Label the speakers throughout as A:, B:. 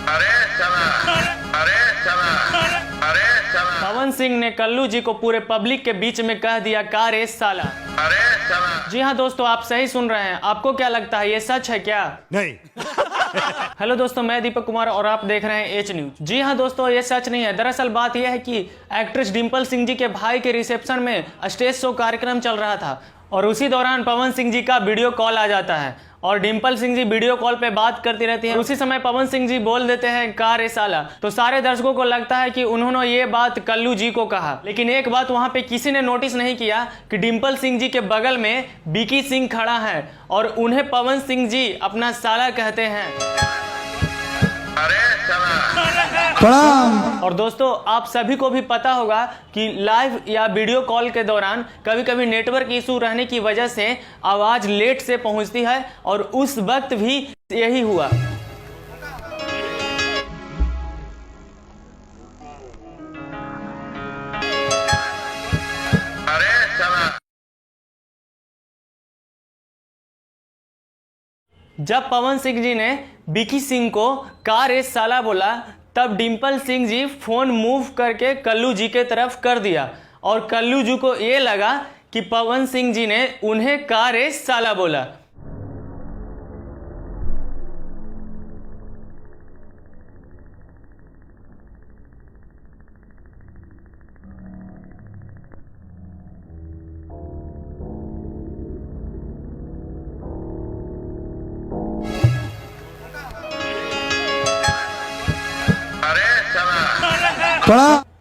A: अरे चला, अरे चला, अरे चला।
B: पवन सिंह ने कल्लू जी को पूरे पब्लिक के बीच में कह दिया का रे साला।
A: अरे चला।
B: जी हाँ दोस्तों, आप सही सुन रहे हैं। आपको क्या लगता है, ये सच है क्या?
C: नहीं।
B: हेलो दोस्तों, मैं दीपक कुमार और आप देख रहे हैं एच न्यूज। जी हाँ दोस्तों, ये सच नहीं है। दरअसल बात यह है कि एक्ट्रेस डिम्पल सिंह जी के भाई के रिसेप्शन में स्टेज शो कार्यक्रम चल रहा था और उसी दौरान पवन सिंह जी का वीडियो कॉल आ जाता है और डिम्पल सिंह जी वीडियो कॉल पे बात करती रहती हैं। उसी समय पवन सिंह जी बोल देते हैं का रे साला। तो सारे दर्शकों को लगता है कि उन्होंने ये बात कल्लू जी को कहा, लेकिन एक बात वहां पे किसी ने नोटिस नहीं किया कि डिम्पल सिंह जी के बगल में विकी सिंह खड़ा है और उन्हें पवन सिंह जी अपना साला कहते हैं।
A: अरे चला।
B: और दोस्तों, आप सभी को भी पता होगा कि लाइव या वीडियो कॉल के दौरान कभी कभी नेटवर्क इशू रहने की वजह से आवाज लेट से पहुंचती है और उस वक्त भी यही हुआ।
A: अरे चला।
B: जब पवन सिंह जी ने विकी सिंह को का रे साला बोला, तब डिम्पल सिंह जी फोन मूव करके कल्लू जी के तरफ कर दिया और कल्लू जी को ये लगा कि पवन सिंह जी ने उन्हें का रे साला बोला।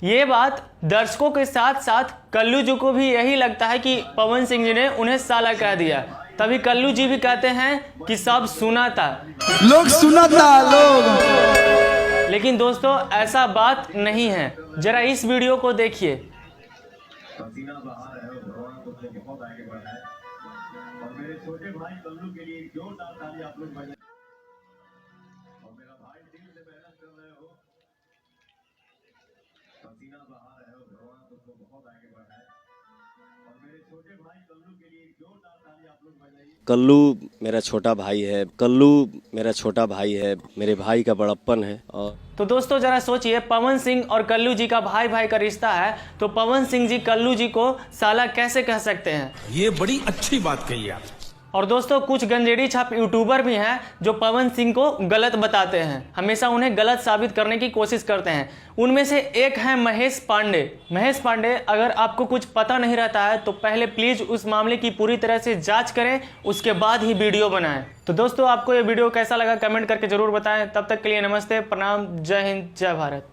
B: ये बात दर्शकों के साथ साथ कल्लू जी को भी यही लगता है कि पवन सिंह जी ने उन्हें साला कह दिया। तभी कल्लू जी भी कहते हैं कि सब सुना था,
D: लोग सुना था लोग।
B: लेकिन दोस्तों ऐसा बात नहीं है। जरा इस वीडियो को देखिए।
E: पसीना बहा रहे हो, भगवान तुमको बहुत आगे बढ़ाए और मेरे छोटे भाई कल्लू के लिए जोरदार ताली आप लोग बजाएं। और मेरा भाई दिल से मेहनत कर रहे हो, पसीना बहा रहे हो, भगवान तुमको बहुत आगे बढ़ाए और मेरे छोटे भाई कल्लू के लिए जोरदार ताली आप लोग बजाइए।
F: कल्लू मेरा छोटा भाई है, कल्लू मेरा छोटा भाई है, मेरे भाई का बड़प्पन है। और
B: तो दोस्तों जरा सोचिए, पवन सिंह और कल्लू जी का भाई भाई का रिश्ता है, तो पवन सिंह जी कल्लू जी को साला कैसे कह सकते हैं?
C: ये बड़ी अच्छी बात कही आप।
B: और दोस्तों कुछ गंजेड़ी छाप यूट्यूबर भी हैं जो पवन सिंह को गलत बताते हैं, हमेशा उन्हें गलत साबित करने की कोशिश करते हैं। उनमें से एक है महेश पांडे। महेश पांडे, अगर आपको कुछ पता नहीं रहता है तो पहले प्लीज उस मामले की पूरी तरह से जांच करें, उसके बाद ही वीडियो बनाएं। तो दोस्तों आपको ये वीडियो कैसा लगा कमेंट करके जरूर बताएं। तब तक के लिए नमस्ते, प्रणाम, जय हिंद, जय भारत।